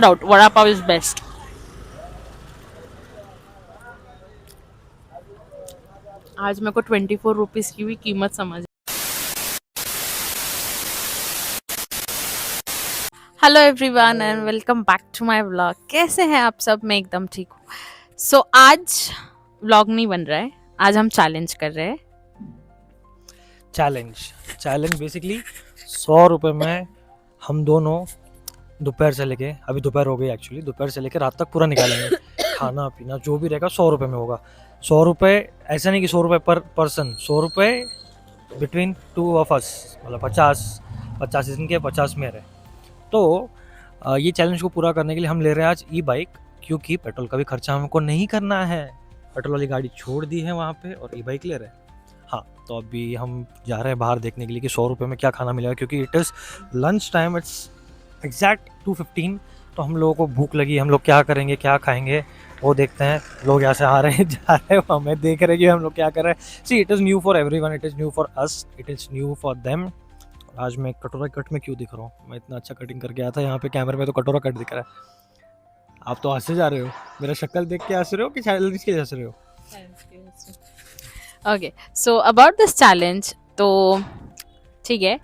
Doubt vada pav is best. आज मेरे को 24 रुपीज की भी कीमत समझ। Hello everyone and welcome back to my vlog. कैसे हैं आप सब? मैं एकदम ठीक हूँ। सो आज व्लॉग नहीं बन रहा है, आज हम चैलेंज कर रहे हैं। चैलेंज बेसिकली 100 रुपये में हम दोनों दोपहर से लेके, अभी दोपहर हो गई एक्चुअली, दोपहर से लेके रात तक पूरा निकालेंगे। खाना पीना जो भी रहेगा 100 रुपये में होगा। 100 रुपये ऐसा नहीं कि 100 रुपये पर पर्सन, 100 रुपये बिटवीन टू ऑफ अस, मतलब 50 इनके 50 मेरे। तो ये चैलेंज को पूरा करने के लिए हम ले रहे हैं आज ई बाइक, क्योंकि पेट्रोल का भी खर्चा हमको नहीं करना है। पेट्रोल वाली गाड़ी छोड़ दी है वहाँ पे और ई बाइक ले रहे हैं। हाँ, तो अभी हम जा रहे हैं बाहर देखने के लिए कि 100 रुपये में क्या खाना मिलेगा, क्योंकि it is lunch time, it's exact 2:15। तो हम लोगों को भूख लगी, हम लोग क्या करेंगे, क्या खाएंगे वो देखते हैं। लोग यहाँ से आ रहे हैं, जा रहे हैं, हमें देख रहे हैं कि हम लोग क्या कर रहे हैं। See, it is new for everyone, it is new for us, it is new for them. आज मैं कटोरा कट में क्यों दिख रहा हूँ? मैं इतना अच्छा कटिंग करके आया था, यहाँ पे कैमरे में तो कटोरा कट दिख रहा है। आप तो हंसे जा रहे हो, मेरा शक्ल देख के हंस रहे हो कि चैलेंज के हंस रहे हो? Okay, so about this challenge, तो ठीक है,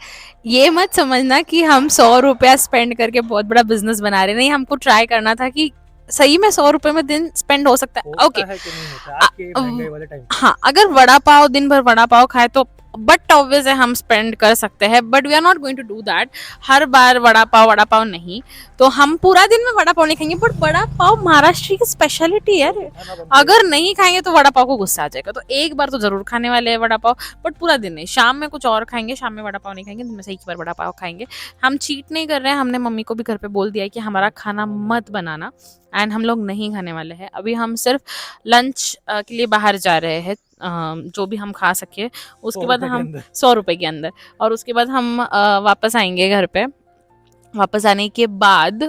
ये मत समझना कि हम 100 रुपया स्पेंड करके बहुत बड़ा बिजनेस बना रहे। नहीं, हमको ट्राई करना था कि सही में 100 रुपये में दिन स्पेंड हो सकता है। ओके, है कि नहीं होता आज के महंगाई वाले टाइम पे? हाँ, अगर वड़ा पाव दिन भर वड़ा पाव खाए तो बट ऑब्वियस है हम स्पेंड कर सकते हैं, but we are not going to do that. हर बार वड़ा पाव नहीं, तो हम पूरा दिन में वड़ा पाव नहीं खाएंगे। बट वड़ा पाव महाराष्ट्र की स्पेशलिटी है, अगर नहीं खाएंगे तो वड़ा पाव को गुस्सा आ जाएगा। तो एक बार तो जरूर खाने वाले हैं वड़ा पाव, बट पूरा दिन नहीं। शाम में कुछ और खाएंगे, शाम में वड़ा पाव नहीं खाएंगे, दिन में से एक बार वड़ा पाव खाएंगे। हम चीट नहीं कर रहे हैं। हमने मम्मी को भी घर पे बोल दिया है कि हमारा खाना मत बनाना, एंड हम लोग नहीं खाने वाले हैं। अभी हम सिर्फ लंच के लिए बाहर जा रहे हैं, जो भी हम खा सके। उसके बाद हम 100 रुपए के अंदर, और उसके बाद हम वापस आएंगे घर पे। वापस आने के बाद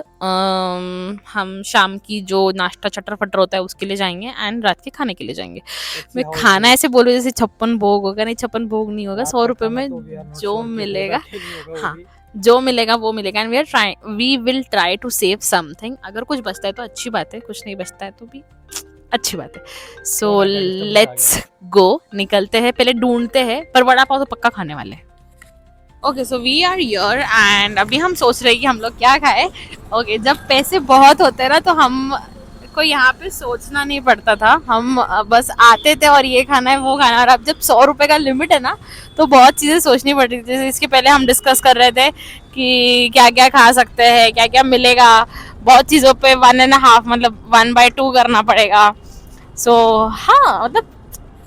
हम शाम की जो नाश्ता चटर फटर होता है उसके लिए जाएंगे, एंड रात के खाने के लिए जाएंगे। मैं खाना ऐसे बोलूँ जैसे 56 भोग होगा, नहीं 56 भोग नहीं होगा। 100 रुपये में जो मिलेगा, हाँ, जो मिलेगा वो मिलेगा। And we will try to save something. अगर कुछ बचता है तो अच्छी बात है, कुछ नहीं बचता है तो भी अच्छी बात है। सो लेट्स गो, निकलते हैं। पहले ढूंढते हैं, पर वड़ा पाव तो पक्का खाने वाले हैं। Okay, so we are here and अभी हम सोच रहे हैं कि हम लोग क्या खाए। ओके, जब पैसे बहुत होते हैं ना तो हम को यहाँ पे सोचना नहीं पड़ता था। हम बस आते थे और ये खाना है वो खाना है। और अब जब 100 रुपये का लिमिट है ना, तो बहुत चीज़ें सोचनी पड़ती थी। जैसे इसके पहले हम डिस्कस कर रहे थे कि क्या क्या खा सकते हैं, क्या क्या मिलेगा। बहुत चीज़ों पे 1.5 मतलब 1/2 करना पड़ेगा। सो हाँ, मतलब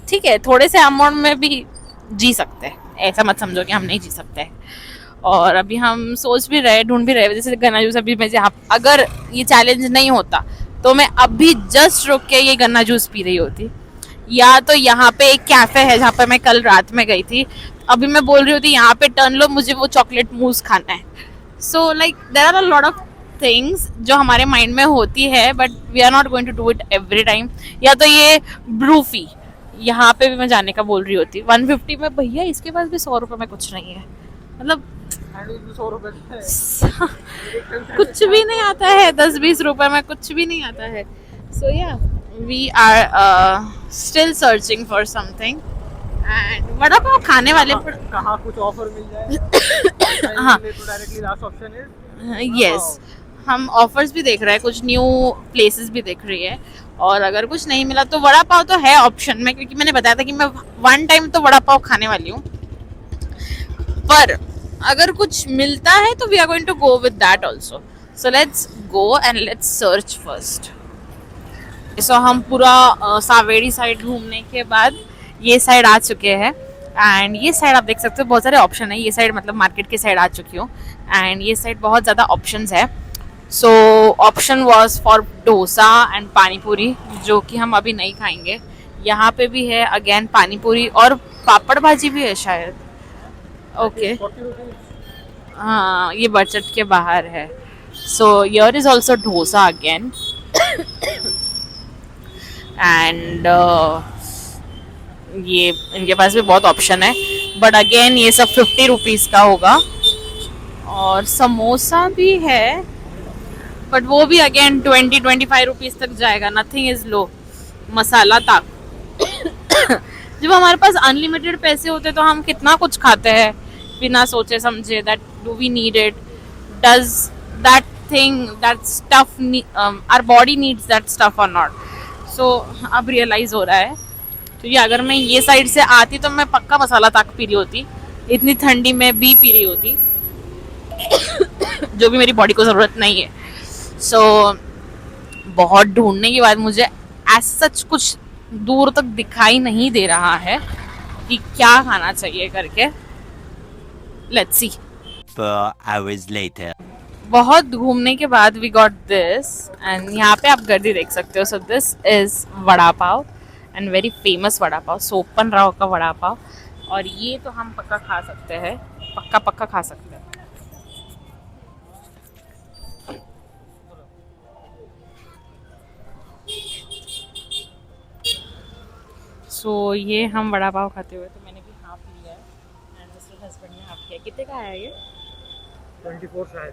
ठीक है, थोड़े से अमाउंट में भी जी सकते हैं। ऐसा मत समझो कि हम नहीं जी सकते हैं। और अभी हम सोच भी रहे, ढूंढ भी रहे। जैसे गन्ना जूस, अभी मैं जहाँ, अगर ये चैलेंज नहीं होता तो मैं अभी जस्ट रुक के ये गन्ना जूस पी रही होती। या तो यहाँ पे एक कैफे है जहाँ पे मैं कल रात में गई थी, अभी मैं बोल रही होती यहाँ पे टर्न लो, मुझे वो चॉकलेट मूस खाना है। So like there are a lot of things जो हमारे माइंड में होती है, but we are not going to do it every time. या तो ये ब्रूफी, यहाँ पे भी मैं जाने का बोल रही होती 150 में। भैया इसके पास भी 100 रुपये में कुछ नहीं है, मतलब 100 रुपये कुछ भी नहीं आता है। 10-20 रुपए में कुछ भी नहीं आता है। So yeah we are still searching for something, and vada pav खाने वाले कहाँ कुछ ऑफर मिल जाए। हाँ, तो डायरेक्टली लास्ट ऑप्शन है यस, हम ऑफर्स भी देख रहे हैं, कुछ न्यू प्लेसेस भी देख रही है। और अगर कुछ नहीं मिला तो वड़ा पाव तो है ऑप्शन में, क्योंकि मैंने बताया था कि मैं वन टाइम तो वड़ा पाव खाने वाली हूँ। पर अगर कुछ मिलता है तो we are going to go with that also. So let's go and let's search first. So हम पूरा सावेड़ी साइड घूमने के बाद ये साइड आ चुके हैं, एंड ये साइड आप देख सकते हो बहुत सारे ऑप्शन है। ये साइड मतलब मार्केट के साइड आ चुकी हूँ, एंड ये साइड बहुत ज़्यादा ऑप्शंस है। So option was for dosa and panipuri, जो कि हम अभी नहीं खाएंगे। यहाँ पे भी है अगेन पानीपुरी, और पापड़ भाजी भी है शायद। ओके, हाँ, ये बजट के बाहर है। So here is also dosa again, and ये इनके पास भी बहुत ऑप्शन है, बट अगेन ये सब 50 रुपीज़ का होगा। और समोसा भी है, बट वो भी अगेन 20-25 रुपीज तक जाएगा. Nothing is low. मसाला तक. जब हमारे पास अनलिमिटेड पैसे होते तो हम कितना कुछ खाते हैं बिना सोचे समझे. That do we need it? Does that thing, that stuff, our body needs that stuff और नॉट? सो अब रियलाइज हो रहा है. तो ये अगर मैं ये साइड से आती तो मैं पक्का मसाला तक पी रही होती. इतनी ठंडी में भी पी रही होती. जो भी मेरी बॉडी को जरूरत नहीं है. सो बहुत ढूंढने के बाद मुझे एज सच कुछ दूर तक दिखाई नहीं दे रहा है कि क्या खाना चाहिए करके. Let's see. 4 hours later. बहुत घूमने के बाद वी गॉट दिस एंड यहाँ पे आप गर्दी देख सकते हो. So this is vada pav and very famous vada pav, Sopan Rao का वड़ा पाव. और ये तो हम पक्का खा सकते हैं, पक्का पक्का खा सकते हैं. सो ये हम वड़ा पाव खाते हुए तो मैंने भी हाफ लिया है एंड मिस्टर हस्बैंड ने हाफ किया. कितने का आया ये? 24 शायद.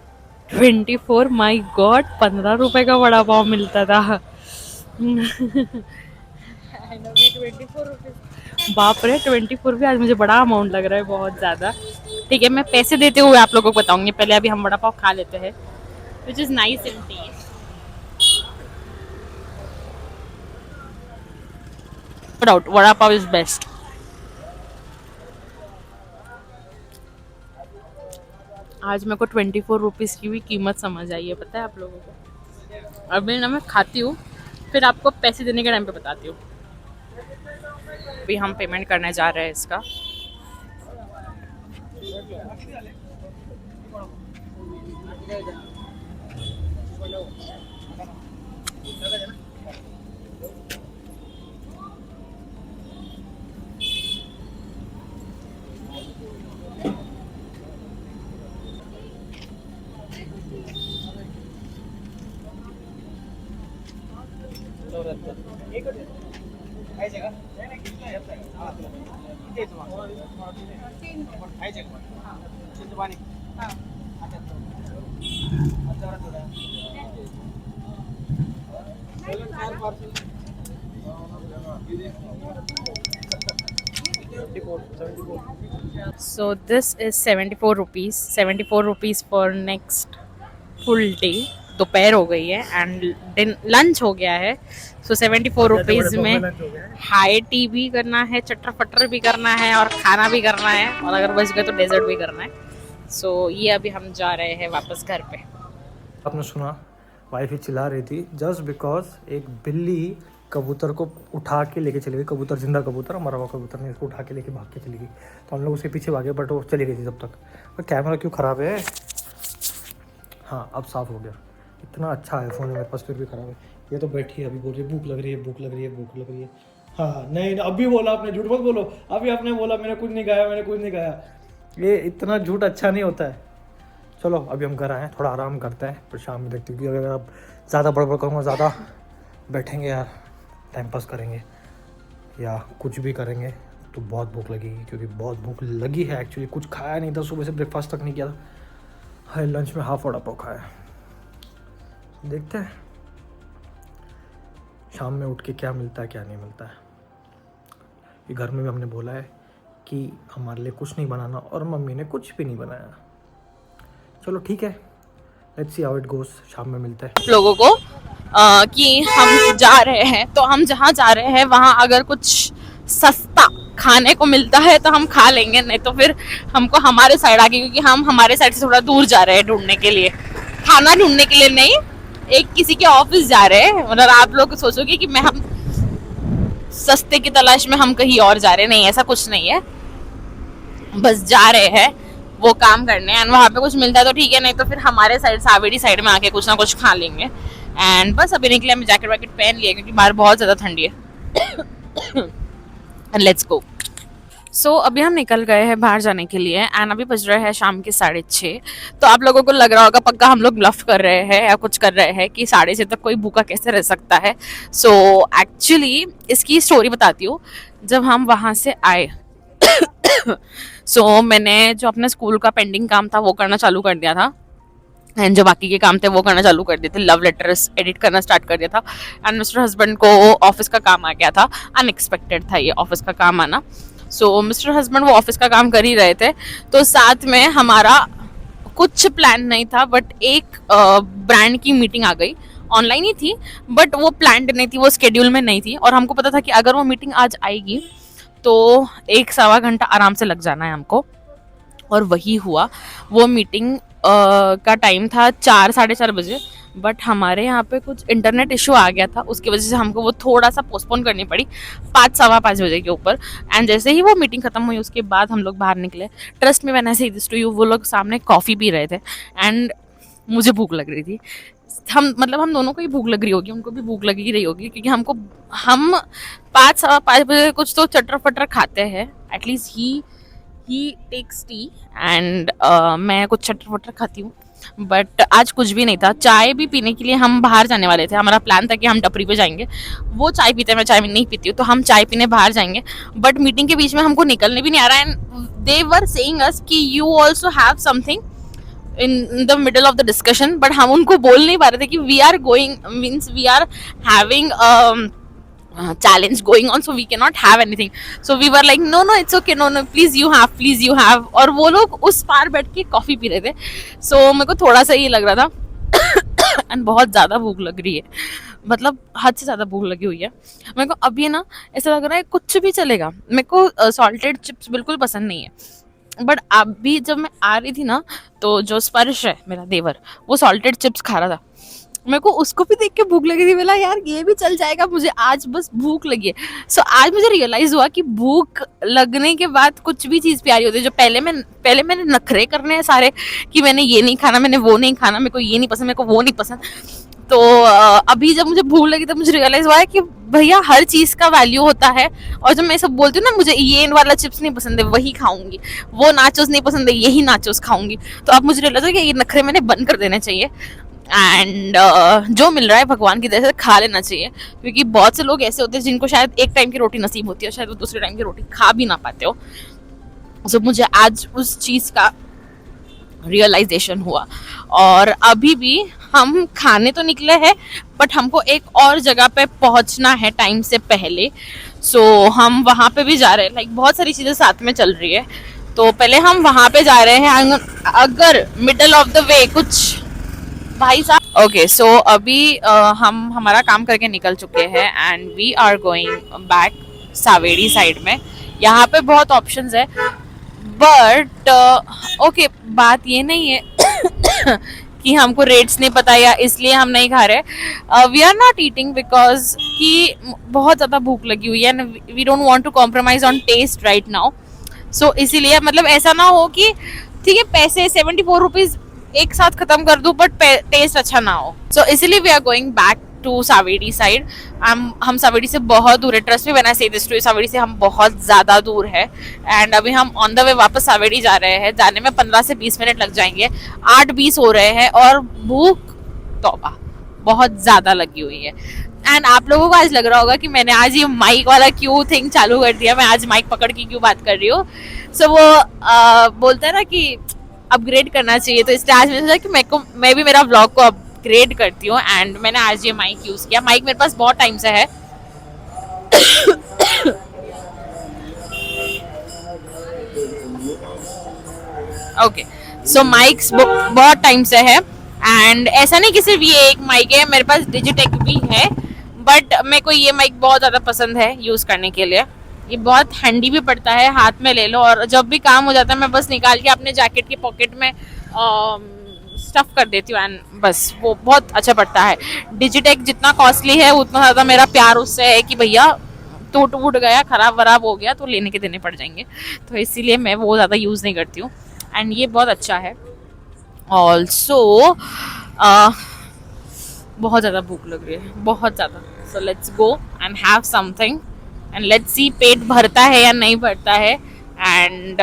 24. माई गॉड, 15 रुपए का वड़ा पाव मिलता था. 24 रुपीज. बाप रे, 24 भी आज मुझे बड़ा अमाउंट लग रहा है, बहुत ज्यादा. ठीक है, मैं पैसे देते हुए आप लोगों को बताऊंगी. पहले अभी हम वड़ा पाव खा लेते हैं, which is nice in taste. Doubt vada pav is best. आज मेरे को 24 रुपीज़ की भी कीमत समझ आई है, पता है आप लोगों को. अभी ना मैं खाती हूँ, फिर आपको पैसे देने के टाइम पे बताती हूँ. अभी हम पेमेंट करने जा रहे हैं इसका. So this is 74 rupees. 74 rupees for next full day. दोपहर हो गई है एंड लंच हो गया है. सो 74 रुपीज़ में हाई टी भी करना है, चटर पटर भी करना है और खाना भी करना है, और अगर बच गए तो डेजर्ट भी करना है. सो ये अभी हम जा रहे हैं वापस घर पे. आपने सुना, वाइफ ही चिल्ला रही थी जस्ट बिकॉज एक बिल्ली कबूतर को उठा के लेके चली गई. कबूतर, जिंदा कबूतर, मरा हुआ कबूतर ने इसको उठा के लेके भाग के चली गई. तो हम लोग उसके पीछे भागे बट वो चली गई थी तब तक. तो कैमरा क्यों ख़राब है? हाँ अब साफ़ हो गया. इतना अच्छा है फ़ोन, मेरे पास फिर भी ख़राब है. ये तो बैठी है, अभी बोल रही है भूख लग रही है, भूख लग रही है, भूख लग रही है. हाँ नहीं, अभी बोला आपने, झूठ मत बोलो. अभी आपने बोला मैंने कुछ नहीं खाया, मैंने कुछ नहीं खाया. ये इतना झूठ अच्छा नहीं होता है. चलो अभी हम घर आए हैं, थोड़ा आराम करते हैं, फिर शाम में देखते हैं. क्योंकि अगर आप ज़्यादा बड़बड़ करूँगा, ज़्यादा बैठेंगे यार, टाइम पास करेंगे या कुछ भी करेंगे तो बहुत भूख लगेगी. क्योंकि बहुत भूख लगी है एक्चुअली. कुछ खाया नहीं था सुबह से, ब्रेकफास्ट तक नहीं किया था. हाई लंच में हाफ वड़ा पाव खाया. देखते हैं शाम में उठ के क्या मिलता है क्या नहीं मिलता है. ये घर में भी हमने बोला है कि हमारे लिए कुछ नहीं बनाना, और मम्मी ने कुछ भी नहीं बनाया. चलो ठीक है, let's see how it goes. शाम में मिलते हैं. लोगों को कि हम जा रहे हैं, तो हम जहाँ जा रहे हैं वहाँ अगर कुछ सस्ता खाने को मिलता है तो हम खा लेंगे, नहीं तो फिर हमको हमारे साइड आगे, क्योंकि हम हमारे साइड से थोड़ा दूर जा रहे हैं ढूंढने के लिए. खाना ढूंढने के लिए नहीं, एक किसी के ऑफिस जा रहे हैं. मतलब आप लोग सोचोगे कि मैं हम सस्ते की तलाश में हम कहीं और जा रहे हैं. नहीं, ऐसा कुछ नहीं है. बस जा रहे हैं वो काम करने, एंड वहाँ पे कुछ मिलता है तो ठीक है, नहीं तो फिर हमारे साइड, सावेड़ी साइड में आके कुछ ना कुछ खा लेंगे. एंड बस अभी निकले, हमें जैकेट वैकेट पहन लिया क्योंकि बाहर बहुत ज़्यादा ठंडी है. And let's go. सो अभी हम निकल गए हैं बाहर जाने के लिए एंड अभी बज रहे हैं शाम के 6:30. तो आप लोगों को लग रहा होगा पक्का हम लोग ब्लफ कर रहे हैं या कुछ कर रहे हैं कि 6:30 तक कोई भूखा कैसे रह सकता है. सो एक्चुअली इसकी स्टोरी बताती हूँ. जब हम वहाँ से आए सो मैंने जो अपने स्कूल का पेंडिंग काम था वो करना चालू कर दिया था. एंड जो बाकी के काम थे वो करना चालू कर दिए थे, लव लेटर्स एडिट करना स्टार्ट कर दिया था। एंड मिस्टर हस्बैंड को ऑफिस का काम आ गया था, अनएक्सपेक्टेड था ये ऑफिस का काम आना। सो मिस्टर हस्बैंड वो ऑफिस का काम कर ही रहे थे, तो साथ में हमारा कुछ प्लान नहीं था, बट एक ब्रांड की मीटिंग आ गई, ऑनलाइन ही थी बट वो प्लान्ड नहीं थी, वो स्केड्यूल में नहीं थी। और हमको पता था कि अगर वो मीटिंग आज आएगी तो 1-1.25 घंटा आराम से लग जाना है हमको, और वही हुआ। वो मीटिंग का टाइम था 4-4:30 बजे, बट हमारे यहाँ पे कुछ इंटरनेट इशू आ गया था, उसकी वजह से हमको वो थोड़ा सा पोस्टपोन करनी पड़ी 5-5:15 बजे के ऊपर। एंड जैसे ही वो मीटिंग खत्म हुई उसके बाद हम लोग बाहर निकले। ट्रस्ट में मैंने से दिस टू यू, वो लोग सामने कॉफ़ी पी रहे थे एंड मुझे भूख लग रही थी। हम दोनों को ही भूख लग रही होगी, उनको भी भूख लगी रही होगी, क्योंकि हम 5-5:15 बजे कुछ तो चटर पटर खाते हैं। At least he takes tea and मैं कुछ चटर पटर खाती हूँ, बट आज कुछ भी नहीं था। चाय भी पीने के लिए हम बाहर जाने वाले थे, हमारा प्लान था कि हम टपरी पे जाएंगे, वो चाय पीते हैं, मैं चाय नहीं पीती हूँ, तो हम चाय पीने बाहर जाएंगे। बट मीटिंग के बीच में हमको निकलने भी नहीं आ रहा है, and they were saying us कि you also have something in the middle of the discussion, but हम उनको बोल नहीं पा रहे थे कि we are going, means we are having challenge going on, so we cannot have anything. So we were like no it's okay, no please you have. और वो लोग उस पार बैठ के कॉफी पी रहे थे। so मेरे को थोड़ा सा ये लग रहा था एंड बहुत ज़्यादा भूख लग रही है, मतलब हद से ज़्यादा भूख लगी हुई है मेरे को। अब ये ना ऐसा लग रहा है कुछ भी चलेगा, मेरे को सॉल्टेड चिप्स बिल्कुल पसंद नहीं है, बट अभी जब मैं आ रही थी ना तो जो स्पर्श है मेरा देवर, वो सॉल्टेड चिप्स खा रहा था, मेरे को उसको भी देख के भूख लगी थी। बोला यार ये भी चल जाएगा, मुझे आज बस भूख लगी है। सो आज मुझे रियलाइज हुआ कि भूख लगने के बाद कुछ भी चीज़ प्यारी होती है। जो पहले मैंने नखरे करने हैं सारे कि मैंने ये नहीं खाना, मैंने वो नहीं खाना, मेरे को ये नहीं पसंद, मेरे को वो नहीं पसंद, तो अभी जब मुझे भूख लगी तब मुझे रियलाइज हुआ है कि भैया हर चीज़ का वैल्यू होता है। और जब मैं सब बोलती हूँ ना मुझे ये वाला चिप्स नहीं पसंद है वही खाऊंगी, वो नाचोस नहीं पसंद है यही नाचोस खाऊंगी, तो अब मुझे रियलाइज हुआ कि ये नखरे मैंने बंद कर देने चाहिए। एंड जो मिल रहा है भगवान की तरह से खा लेना चाहिए, क्योंकि बहुत से लोग ऐसे होते हैं जिनको शायद एक टाइम की रोटी नसीब होती है, शायद वो दूसरे टाइम की रोटी खा भी ना पाते हो। सो मुझे आज उस चीज़ का रियलाइजेशन हुआ। और अभी भी हम खाने तो निकले हैं, बट हमको एक और जगह पे पहुंचना है टाइम से पहले। सो हम वहाँ पे भी जा रहे हैं, लाइक बहुत सारी चीज़ें साथ में चल रही है, तो पहले हम वहाँ पे जा रहे हैं। अगर मिडल ऑफ द वे कुछ भाई साहब ओके, सो अभी हम हमारा काम करके निकल चुके हैं and we are going back Savedi side में। यहाँ पे बहुत ऑप्शंस है, बट ओके बात ये नहीं है कि हमको रेट्स नहीं पता या इसलिए हम नहीं खा रहे। We are not eating because कि बहुत ज़्यादा भूख लगी हुई है and we don't want to compromise on taste right now. So इसीलिए मतलब ऐसा ना हो कि ठीक है पैसे 74 रुपीज़ एक साथ खत्म कर दूं बट टेस्ट अच्छा ना हो। सो इसीलिए we are going back to Savedi side. हम सावेड़ी से बहुत दूर है, ट्रस्ट मी व्हेन आई से दिस टू यू, सावेड़ी से हम बहुत ज़्यादा दूर है। एंड अभी हम ऑन द वे वापस सावेड़ी जा रहे हैं, जाने में 15 से 20 मिनट लग जाएंगे, 8:20 हो रहे हैं और भूख तौबा बहुत ज़्यादा लगी हुई है। एंड आप लोगों को आज लग रहा होगा कि मैंने आज ये माइक वाला क्यों थिंग चालू कर दिया, मैं आज माइक पकड़ के क्यों बात कर रही हूँ। सो वो बोलते हैं ना कि अपग्रेड करना चाहिए, तो इसलिए आज मैंने सोचा कि मैं भी मेरा व्लॉग को अपग्रेड करती हूँ एंड मैंने आज ये माइक यूज़ किया। माइक मेरे पास बहुत टाइम से है ओके, सो माइक्स बहुत टाइम से है एंड ऐसा नहीं कि सिर्फ ये एक माइक है, मेरे पास डिजिटेक भी है, बट मेरे को ये माइक बहुत ज़्यादा पसंद है यूज़ करने के लिए। ये बहुत हैंडी भी पड़ता है, हाथ में ले लो और जब भी काम हो जाता है मैं बस निकाल के अपने जैकेट की पॉकेट में स्टफ कर देती हूँ एंड बस वो बहुत अच्छा पड़ता है। डिजिटेक जितना कॉस्टली है उतना ज़्यादा मेरा प्यार उससे है कि भैया टूट वूट गया, ख़राब वराब हो गया तो लेने के देने पड़ जाएंगे, तो इसीलिए मैं वो ज़्यादा यूज़ नहीं करती हूँ एंड ये बहुत अच्छा है। ऑल्सो बहुत ज़्यादा भूख लग रही है, बहुत ज़्यादा। So let's go and have something and let's see पेट भरता है या नहीं भरता है। एंड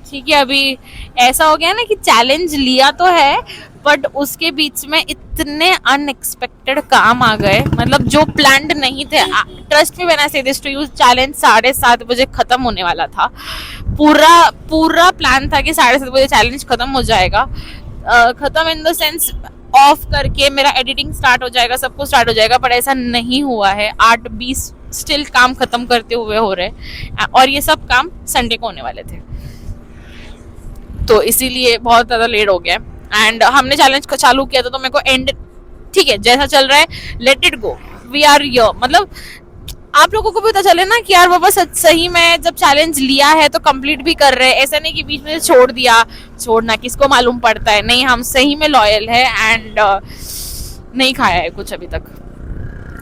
ठीक है, अभी ऐसा हो गया ना कि चैलेंज लिया तो है बट उसके बीच में इतने अनएक्सपेक्टेड काम आ गए, मतलब जो प्लान्ड नहीं थे। ट्रस्ट मी व्हेन आई से दिस टू यू, चैलेंज 7:30 बजे खत्म होने वाला था, पूरा प्लान था कि 7:30 बजे चैलेंज खत्म हो जाएगा, खत्म इन द सेंस ऑफ करके मेरा एडिटिंग स्टार्ट हो जाएगा, सब कुछ स्टार्ट हो जाएगा, पर ऐसा नहीं हुआ है। 8:20 स्टिल काम खत्म करते हुए हो रहे, और ये सब काम संडे को होने वाले थे, तो इसीलिए बहुत ज़्यादा लेट हो गया। एंड हमने चैलेंज को चालू किया था, तो मेरे को एंड ठीक है जैसा चल रहा है let it go, we are your, मतलब आप लोगों को भी पता चले ना कि यार बाबा सही में जब चैलेंज लिया है तो कंप्लीट भी कर रहे हैं, ऐसा नहीं कि बीच में छोड़ दिया। छोड़ना किसको मालूम पड़ता है, नहीं हम सही में लॉयल है। एंड नहीं खाया है कुछ अभी तक,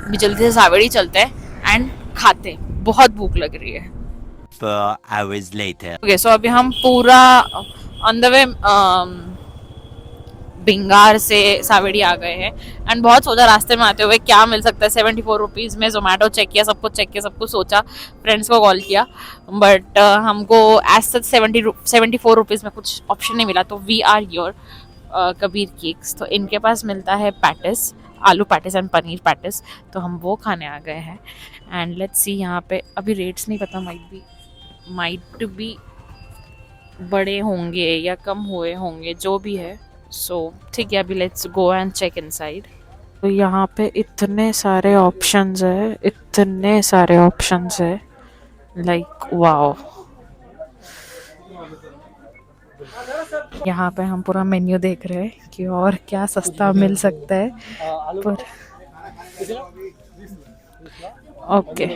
अभी जल्दी से सावेड़ी चलते हैं एंड खाते, बहुत भूख लग रही है। 4 hours later. ओके सो अभी हम पूरा ऑन द वे भिंगार से सावेड़ी आ गए हैं। एंड बहुत सोचा रास्ते में आते हुए क्या मिल सकता है 74 रुपीज़ में। जोमेटो चेक किया, सब कुछ चेक किया, सब कुछ सोचा, फ्रेंड्स को कॉल किया, बट हमको एज सच 74 रुपीज़ में कुछ ऑप्शन नहीं मिला। तो we are your Kabir cakes, तो इनके पास मिलता है पैटिस, आलू पैटिस एंड पनीर पैटिस, तो हम वो खाने आ गए हैं। एंड लेट्स सी, यहाँ पे अभी रेट्स नहीं पता, माइट भी बड़े होंगे या कम हुए होंगे, जो भी है। सो ठीक है, अभी let's go and check inside. तो यहाँ पे इतने सारे ऑप्शंस है, इतने सारे ऑप्शंस है, लाइक वाओ। यहाँ पे हम पूरा मेन्यू देख रहे हैं कि और क्या सस्ता मिल सकता है, पर ओके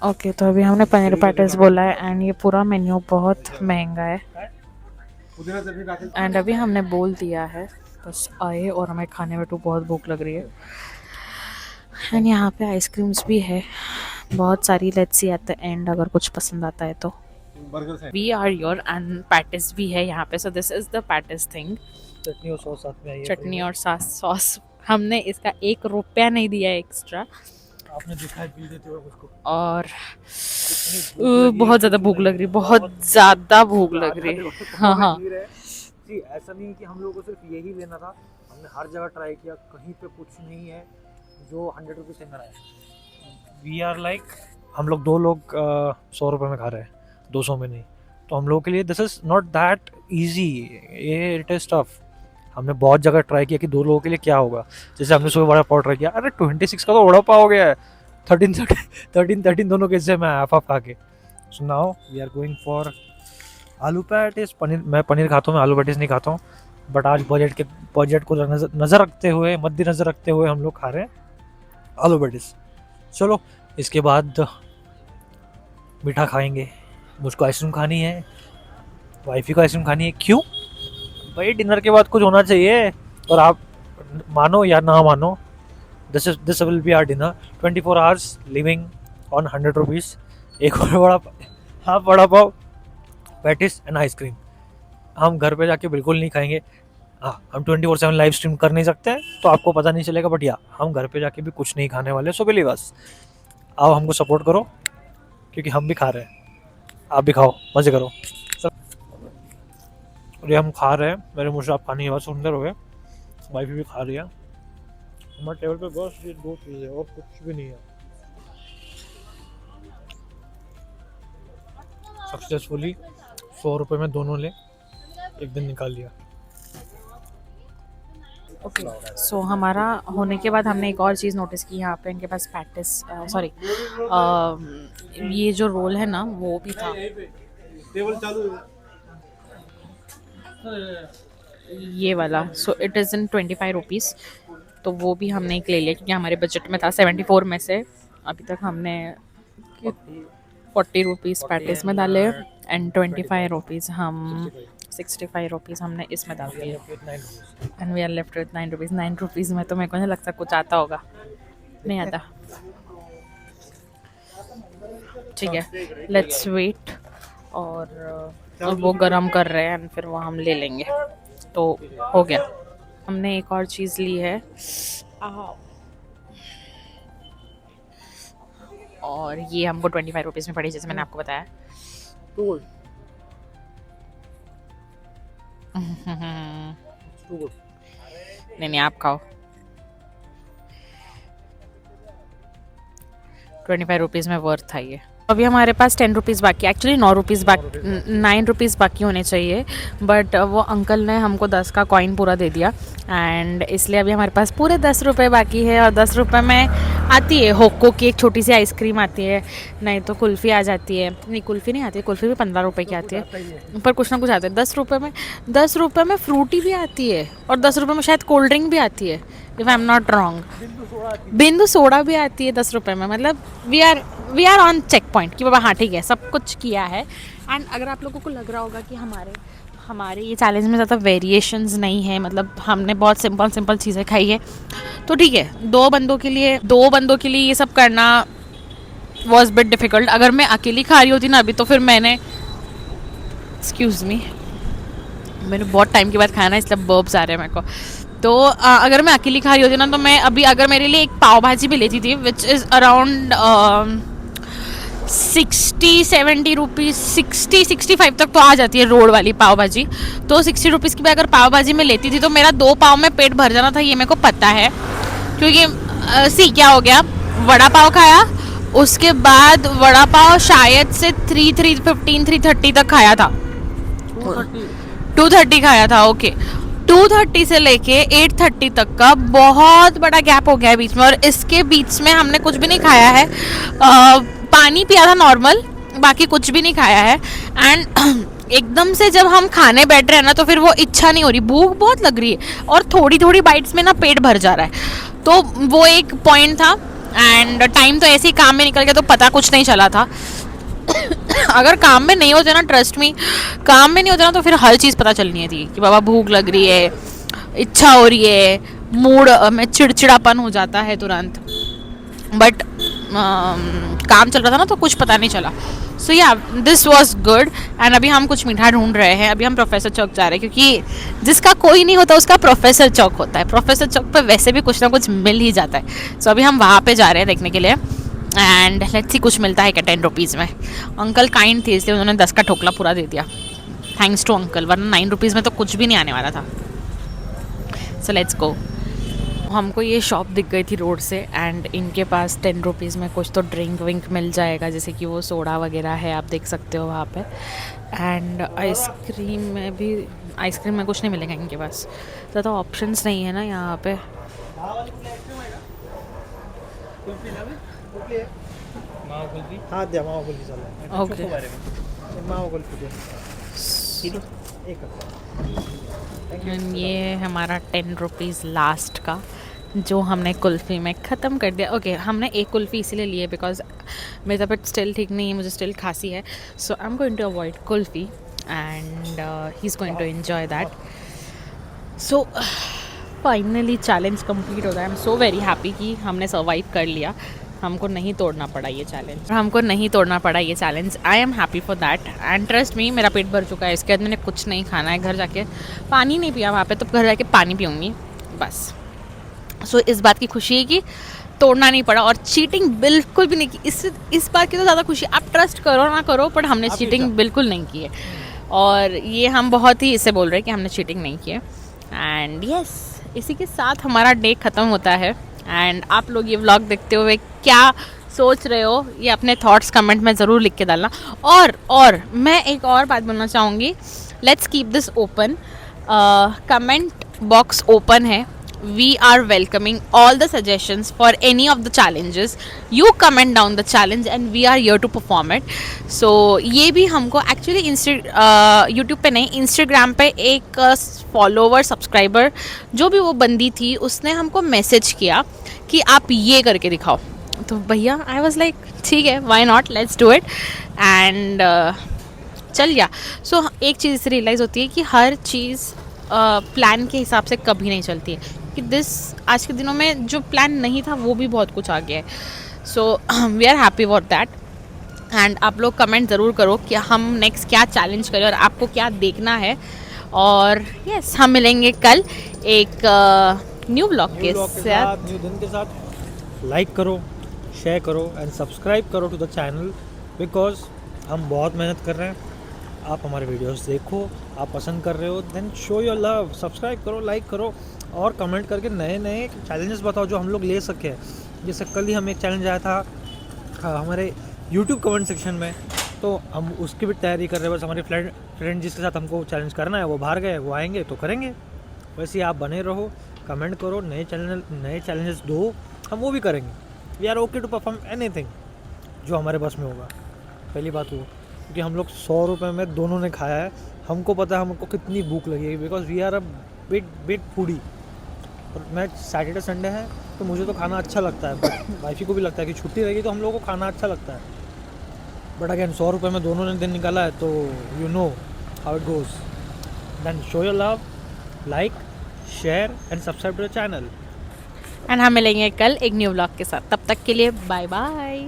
ओके। तो अभी हमने पनीर पैटिस बोला है एंड ये पूरा मेन्यू बहुत महंगा है। एंड अभी हमने बोल दिया है, बस आए और हमें खाने में तो बहुत भूख लग रही है। एंड यहाँ पे आइसक्रीम्स भी है बहुत सारी, let's see at the end अगर कुछ पसंद आता है तो। We are your, and patties भी है यहाँ पे, so this is the patties thing. चटनी और सॉस साथ में आई है। चटनी और सॉस हमने इसका 1 रुपया नहीं दिया एक्स्ट्रा। आपने दिखाई बिल देते हुए मुझको। और बहुत ज़्यादा भूख लग रही, बहुत ज़्यादा भूख लग रही। हाँ हाँ जी, ऐसा नहीं है कि हम लोगों को सिर्फ यही लेना था, हमने हर जगह ट्राई किया, कहीं पे कुछ नहीं है जो 100 रुपीज़ से अंदर आए। वी आर लाइक, हम लोग 2 लोग 100 रुपये में खा रहे हैं, 200 में नहीं। तो हम लोग के लिए this is not that easy, ये इट इज़ टफ। हमने बहुत जगह ट्राई किया कि 2 लोगों के लिए क्या होगा। जैसे हमने सुबह वड़ा पाव ट्राई किया, अरे 26 का तो वड़ा पाव हो गया है, 13 दोनों के हिस्से में हाफ हाफ खा के। So now we are going for aloo patties. Paneer, मैं पनीर खाता हूँ, मैं आलू पैटिस नहीं खाता हूँ, बट आज बजट को नज़र रखते हुए, मद्देनज़र रखते हुए हम लोग खा रहे हैं आलू पैटिस। चलो इसके बाद मीठा खाएंगे। मुझको आइसक्रीम खानी है, वाइफी को आइसक्रीम खानी है। क्यों भाई, डिनर के बाद कुछ होना चाहिए। और आप मानो या ना मानो, this will be our dinner. 24 hours living on 100 rupees. एक और half vada pav, patties and ice cream. हम घर पे जाके बिल्कुल नहीं खाएंगे। हाँ, हम 24/7 लाइव स्ट्रीम कर नहीं सकते हैं, तो आपको पता नहीं चलेगा, बट या हम घर पे जाके भी कुछ नहीं खाने वाले। सो बिलीव अस, आओ हमको सपोर्ट करो, क्योंकि हम भी खा रहे हैं, आप भी खाओ, मज़े करो। और ये हम खा रहे हैं, मेरे मुँह से आप खाने के बाद सुंदर हो गए। वाइफ भी खा रही है। हमारे टेबल पे बस ये 2 चीज़ें और कुछ भी नहीं है। सक्सेसफुली 100 रुपये में दोनों ले एक दिन निकाल लिया। ओके सो हमारा होने के बाद हमने एक और चीज़ नोटिस की, यहाँ पे इनके पास पैटिस, सॉरी ये जो रोल है ना वो भी था, ये वाला। So it is in 25 rupees, तो वो भी हमने एक ले लिया क्योंकि हमारे बजट में था। 74 में से अभी तक हमने 40 रुपीज़ पैटिस में डाले एंड 25 रुपीज़ हम 65 रुपीज़ हमने इसमें डाल दिए, and we are left with 9 rupees. 9 rupees में तो मेरे को नहीं लगता कुछ आता होगा, नहीं आता। ठीक है, लेट्स वेट। और वो गरम कर रहे हैं एंड फिर वो हम ले लेंगे, तो हो गया। हमने एक और चीज़ ली है, और ये हमको 25 रुपीज़ में पड़ी, जैसे मैंने आपको बताया। नहीं आप खाओ। 25 रुपीज़ में वर्थ था ये। अभी हमारे पास 10 रुपीज़ बाकी, एक्चुअली 9 रुपीज़ बाकी, 9 रुपीज़ बाकी होने चाहिए, बट वो अंकल ने हमको 10 का कॉइन पूरा दे दिया एंड इसलिए अभी हमारे पास पूरे 10 रुपये बाकी है। और 10 रुपये में आती है होक्को की एक छोटी सी आइसक्रीम आती है, नहीं तो कुल्फ़ी आ जाती है, नहीं कुल्फ़ी नहीं आती है, कुल्फ़ी भी 15 रुपये की आती है, पर कुछ ना कुछ आता है। 10 रुपये में फ्रूटी भी आती है और 10 रुपये में शायद कोल्ड ड्रिंक भी आती है, if I am not wrong. Bindu soda भी आती है 10 रुपये में। मतलब we are on check point कि बाबा हाँ ठीक है, सब कुछ किया है। एंड अगर आप लोगों को लग रहा होगा कि हमारे ये चैलेंज में ज़्यादा वेरिएशंस नहीं है, मतलब हमने बहुत सिंपल चीज़ें खाई है, तो ठीक है, दो बंदों के लिए ये सब करना वॉज बिट डिफ़िकल्ट। अगर मैं अकेली खा रही होती ना अभी, तो फिर मैंने बहुत टाइम के बाद खाया ना, इसलिए बर्ब्स आ रहे हैं मेरे को। तो अगर मैं अकेली खा रही होती ना, तो मैं अभी अगर मेरे लिए एक पाव भाजी भी लेती थी, विच इज़ अराउंड 60-70 रुपीज़, 60-65 तक तो आ जाती है रोड वाली पाव भाजी। तो 60 रुपीज़ की भी अगर पाव भाजी में लेती थी तो मेरा 2 पाव में पेट भर जाना था, ये मेरे को पता है। क्योंकि क्या हो गया, वड़ा पाव खाया, उसके बाद वड़ा पाव शायद से 3:30 तक खाया था, 2:30 खाया था, ओके। 2:30 से लेके 8:30 तक का बहुत बड़ा गैप हो गया है बीच में, और इसके बीच में हमने कुछ भी नहीं खाया है। पानी पिया था नॉर्मल, बाकी कुछ भी नहीं खाया है। एंड एकदम से जब हम खाने बैठ रहे हैं ना, तो फिर वो इच्छा नहीं हो रही, भूख बहुत लग रही है और थोड़ी बाइट्स में ना पेट भर जा रहा है। तो वो एक पॉइंट था। एंड टाइम तो ऐसे ही काम में निकल गया, तो पता कुछ नहीं चला था। अगर काम में नहीं होते ना, ट्रस्ट मी, काम में नहीं होते ना, तो फिर हर चीज़ पता चलनी थी कि बाबा भूख लग रही है, इच्छा हो रही है, मूड में चिड़चिड़ापन हो जाता है तुरंत। बट काम चल रहा था ना, तो कुछ पता नहीं चला। सो या दिस वॉज गुड। एंड अभी हम कुछ मीठा ढूंढ रहे हैं। अभी हम प्रोफेसर चौक जा रहे हैं, क्योंकि जिसका कोई नहीं होता उसका प्रोफेसर चौक होता है। प्रोफेसर चौक पे वैसे भी कुछ ना कुछ मिल ही जाता है। सो अभी हम वहाँ पे जा रहे हैं देखने के लिए। एंड लेट्स सी कुछ मिलता है क्या 10 रुपीज़ में। अंकल काइंड थे, इसलिए उन्होंने 10 का ठोकला पूरा दे दिया। थैंक्स टू अंकल, वरना 9 रुपीज़ में तो कुछ भी नहीं आने वाला था। सो लेट्स गो। हमको ये शॉप दिख गई थी रोड से, एंड इनके पास 10 रुपीज़ में कुछ तो ड्रिंक विंक मिल जाएगा, जैसे कि वो सोडा वगैरह है, आप देख सकते हो वहाँ पे। एंड आइसक्रीम में कुछ नहीं मिलेगा इनके पास, ज़्यादा ऑप्शंस नहीं है ना यहाँ पे। ओके, ये हमारा 10 रुपीज़ लास्ट का, जो हमने कुल्फ़ी में ख़त्म कर दिया। ओके, हमने एक कुल्फ़ी इसीलिए ली है बिकॉज मेरी तबीयत स्टिल ठीक नहीं है, मुझे स्टिल खांसी है। So I am going to avoid kulfi and he is going to enjoy that. So finally challenge complete हो गया। I am so very happy कि हमने सर्वाइव कर लिया, हमको नहीं तोड़ना पड़ा ये challenge. I am happy for that. And trust me, मेरा पेट भर चुका है, इसके बाद मैंने कुछ नहीं खाना है। घर जाके पानी नहीं पिया वहाँ पे, तो घर जाके पानी पीऊँगी बस। सो इस बात की खुशी है कि तोड़ना नहीं पड़ा, और चीटिंग बिल्कुल भी नहीं की। इस बात की तो ज़्यादा खुशी, आप ट्रस्ट करो ना करो, बट हमने चीटिंग बिल्कुल नहीं की है। और ये हम बहुत ही इससे बोल रहे हैं कि हमने चीटिंग नहीं की है। एंड यस, इसी के साथ हमारा डे ख़त्म होता है। एंड आप लोग ये व्लॉग देखते हुए क्या सोच रहे हो, ये अपने थॉट्स कमेंट में ज़रूर लिख के डालना। और मैं एक और बात बोलना चाहूँगी, let's keep this open. Comment box open है। We are welcoming all the suggestions for any of the challenges. You comment down the challenge and we are here to perform it. So ये भी हमको actually YouTube पे नहीं, Instagram पे एक follower subscriber जो भी वो बंदी थी, उसने हमको मैसेज किया कि आप ये करके दिखाओ। तो भैया आई वॉज लाइक ठीक है, why not, let's do it. And चल गया। सो एक चीज़ रियलाइज़ होती है कि हर चीज़ प्लान के हिसाब से कभी नहीं चलती है, कि आज के दिनों में जो प्लान नहीं था वो भी बहुत कुछ आ गया है। So we are happy for that. And आप लोग कमेंट ज़रूर करो कि हम नेक्स्ट क्या चैलेंज करें और आपको क्या देखना है। और यस, हम मिलेंगे कल एक न्यू ब्लॉग के साथ, न्यू दिन के साथ। लाइक करो, शेयर करो एंड सब्सक्राइब करो टू द चैनल, बिकॉज हम बहुत मेहनत कर रहे हैं। आप हमारे वीडियोस देखो, आप पसंद कर रहे हो, then show your love, subscribe करो, लाइक करो और कमेंट करके नए चैलेंजेस बताओ जो हम लोग ले सकें। जैसे कल ही हमें एक चैलेंज आया था, हमारे यूट्यूब कमेंट सेक्शन में, तो हम उसकी भी तैयारी कर रहे हैं। बस हमारे फ्रेंड जिसके साथ हमको चैलेंज करना है वो बाहर गए, वो आएंगे तो करेंगे। वैसे ही आप बने रहो, कमेंट करो, नए चैलेंजेस दो, हम वो भी करेंगे। We are okay to perform anything जो हमारे बस में होगा। पहली बात वो, क्योंकि हम लोग 100 रुपये में दोनों ने खाया है, हमको पता है हमको कितनी भूख लगी है, because we are a bit foodie. और मैं सैटरडे संडे है तो मुझे तो खाना अच्छा लगता है, बट वाइफी को भी लगता है कि छुट्टी रहेगी तो हम लोगों को खाना अच्छा लगता है। बट अगेन 100 रुपये में दोनों ने दिन निकाला है, तो you know how it goes. Then show your love, like, share and subscribe to the channel. And हम मिलेंगे कल एक न्यू व्लॉग के साथ, तब तक के लिए बाय बाय।